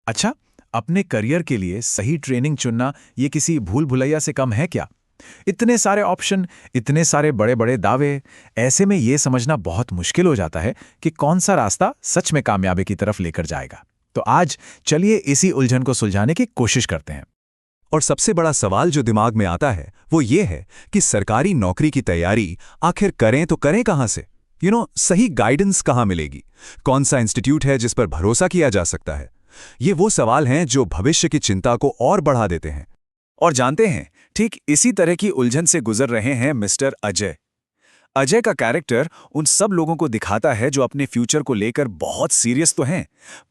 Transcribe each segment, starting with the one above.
अच्छा, अपने करियर के लिए सही ट्रेनिंग चुनना ये किसी भूल भुलैया से कम है क्या? इतने सारे ऑप्शन, इतने सारे बड़े बड़े दावे, ऐसे में ये समझना बहुत मुश्किल हो जाता है कि कौन सा रास्ता सच में कामयाबी की तरफ लेकर जाएगा। तो आज चलिए इसी उलझन को सुलझाने की कोशिश करते हैं। और सबसे बड़ा सवाल जो दिमाग में आता है वो ये है कि सरकारी नौकरी की तैयारी आखिर करें तो करें कहां से? सही गाइडेंस कहां मिलेगी? कौन सा इंस्टीट्यूट है जिस पर भरोसा किया जा सकता है? ये वो सवाल हैं जो भविष्य की चिंता को और बढ़ा देते हैं। और जानते हैं, ठीक इसी तरह की उलझन से गुजर रहे हैं मिस्टर अजय। अजय का कैरेक्टर उन सब लोगों को दिखाता है जो अपने फ्यूचर को लेकर बहुत सीरियस तो हैं,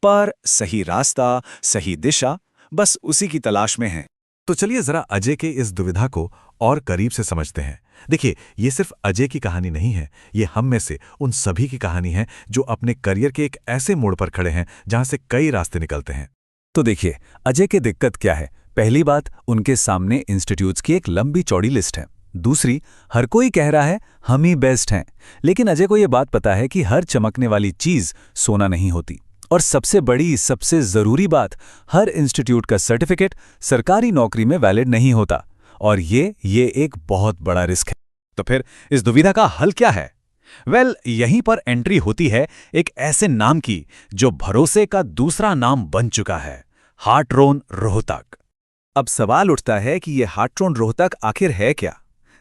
पर सही रास्ता, सही दिशा, बस उसी की तलाश में हैं। तो चलिए जरा अजय के इस दुविधा को और करीब से समझते हैं। देखिए, ये सिर्फ अजय की कहानी नहीं है, ये हम में से उन सभी की कहानी है जो अपने करियर के एक ऐसे मोड़ पर खड़े हैं जहां से कई रास्ते निकलते हैं। तो देखिए, अजय की दिक्कत क्या है? पहली बात, उनके सामने इंस्टीट्यूट्स की एक लंबी चौड़ी लिस्ट है। दूसरी, हर कोई कह रहा है हम ही बेस्ट हैं, लेकिन अजय को यह बात पता है कि हर चमकने वाली चीज सोना नहीं होती। और सबसे बड़ी, सबसे जरूरी बात, हर इंस्टीट्यूट का सर्टिफिकेट सरकारी नौकरी में वैलिड नहीं होता। और ये एक बहुत बड़ा रिस्क है। तो फिर इस दुविधा का हल क्या है? यहीं पर एंट्री होती है एक ऐसे नाम की जो भरोसे का दूसरा नाम बन चुका है, हार्ट्रोन रोहतक। अब सवाल उठता है कि यह हार्ट्रोन रोहतक आखिर है क्या?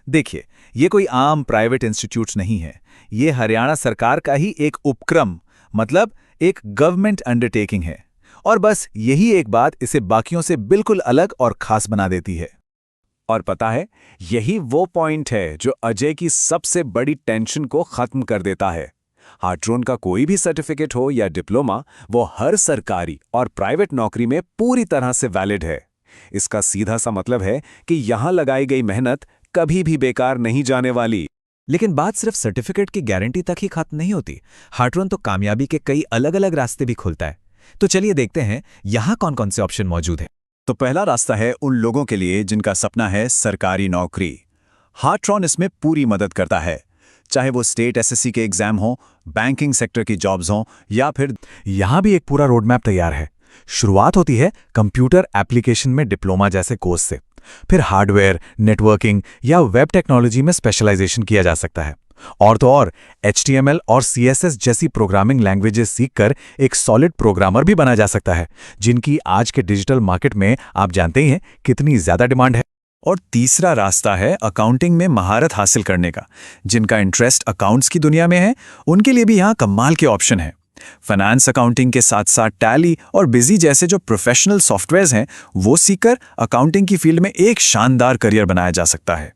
देखिए, ये कोई आम प्राइवेट इंस्टीट्यूट नहीं है। ये हरियाणा सरकार का ही एक उपक्रम, मतलब एक गवर्नमेंट अंडरटेकिंग है। और बस यही एक बात इसे बाकियों से बिल्कुल अलग और खास बना देती है। और पता है, यही वो पॉइंट है जो अजय की सबसे बड़ी टेंशन को खत्म कर देता है। हार्ट्रोन का कोई भी सर्टिफिकेट हो या डिप्लोमा, वो हर सरकारी और प्राइवेट नौकरी में पूरी तरह से वैलिड है। इसका सीधा सा मतलब है कि यहां लगाई गई मेहनत कभी भी बेकार नहीं जाने वाली। लेकिन बात सिर्फ सर्टिफिकेट की गारंटी तक ही खत्म नहीं होती। हार्ट्रोन तो कामयाबी के कई अलग अलग रास्ते भी खोलता है। तो चलिए देखते हैं यहां कौन कौन से ऑप्शन मौजूद हैं। तो पहला रास्ता है उन लोगों के लिए जिनका सपना है सरकारी नौकरी। हार्ट्रोन इसमें पूरी मदद करता है, चाहे वो स्टेट एसएससी के एग्जाम हो, बैंकिंग सेक्टर की जॉब्स हों, या फिर यहां भी एक पूरा रोड मैप तैयार है। शुरुआत होती है कंप्यूटर एप्लीकेशन में डिप्लोमा जैसे कोर्स से। फिर हार्डवेयर, नेटवर्किंग या वेब टेक्नोलॉजी में स्पेशलाइजेशन किया जा सकता है। और तो और HTML और CSS जैसी प्रोग्रामिंग लैंग्वेजेस सीखकर एक सॉलिड प्रोग्रामर भी बना जा सकता है, जिनकी आज के डिजिटल मार्केट में आप जानते ही हैं कितनी ज्यादा डिमांड है। और तीसरा रास्ता है अकाउंटिंग में महारत हासिल करने का। जिनका इंटरेस्ट अकाउंट्स की दुनिया में है, उनके लिए भी यहाँ कमाल के ऑप्शन है। फाइनेंस अकाउंटिंग के साथ साथ टैली और बिजी जैसे जो प्रोफेशनल सॉफ्टवेयर्स हैं, वो सीखकर अकाउंटिंग की फील्ड में एक शानदार करियर बनाया जा सकता है।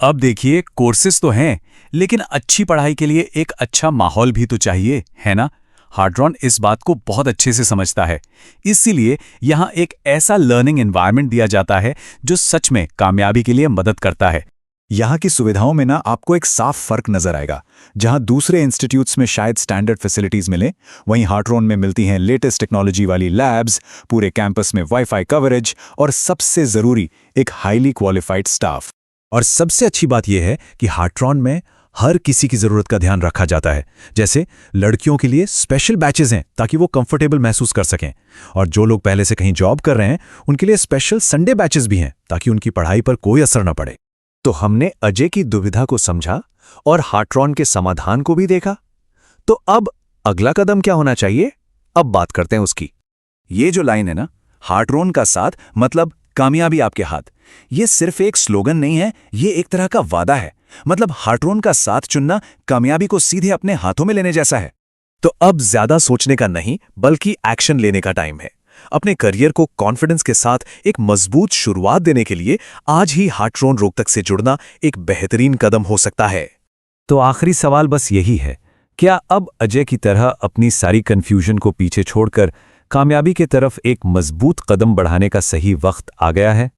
अब देखिए, कोर्सेज तो हैं, लेकिन अच्छी पढ़ाई के लिए एक अच्छा माहौल भी तो चाहिए, है ना? हार्ट्रोन इस बात को बहुत अच्छे से समझता है। इसीलिए यहाँ एक ऐसा लर्निंग एनवायरनमेंट दिया जाता है जो सच में कामयाबी के लिए मदद करता है। यहाँ की सुविधाओं में ना आपको एक साफ फर्क नजर आएगा। जहाँ दूसरे इंस्टीट्यूट्स में शायद स्टैंडर्ड फैसिलिटीज मिले, वहीं हार्ट्रोन में मिलती हैं लेटेस्ट टेक्नोलॉजी वाली लैब्स, पूरे कैंपस में वाईफाई कवरेज और सबसे जरूरी एक हाईली क्वालिफाइड स्टाफ। और सबसे अच्छी बात यह है कि हार्ट्रोन में हर किसी की जरूरत का ध्यान रखा जाता है। जैसे लड़कियों के लिए स्पेशल बैचेस हैं ताकि वो कंफर्टेबल महसूस कर सकें, और जो लोग पहले से कहीं जॉब कर रहे हैं उनके लिए स्पेशल संडे बैचेस भी हैं ताकि उनकी पढ़ाई पर कोई असर न पड़े। तो हमने अजय की दुविधा को समझा और हार्ट्रोन के समाधान को भी देखा। तो अब अगला कदम क्या होना चाहिए? अब बात करते हैं उसकी। ये जो लाइन है ना, हार्ट्रोन का साथ मतलब कामयाबी आपके हाथ, ये सिर्फ एक स्लोगन नहीं है, ये एक तरह का वादा है। मतलब हार्ट्रोन का साथ चुनना कामयाबी को सीधे अपने हाथों में लेने जैसा है। तो अब ज्यादा सोचने का नहीं, बल्कि एक्शन लेने का टाइम है। अपने करियर को कॉन्फिडेंस के साथ एक मजबूत शुरुआत देने के लिए आज ही हार्ट्रोन रोहतक से जुड़ना एक बेहतरीन कदम हो सकता है। तो आखिरी सवाल बस यही है, क्या अब अजय की तरह अपनी सारी कंफ्यूजन को पीछे छोड़कर कामयाबी की तरफ एक मजबूत कदम बढ़ाने का सही वक्त आ गया है?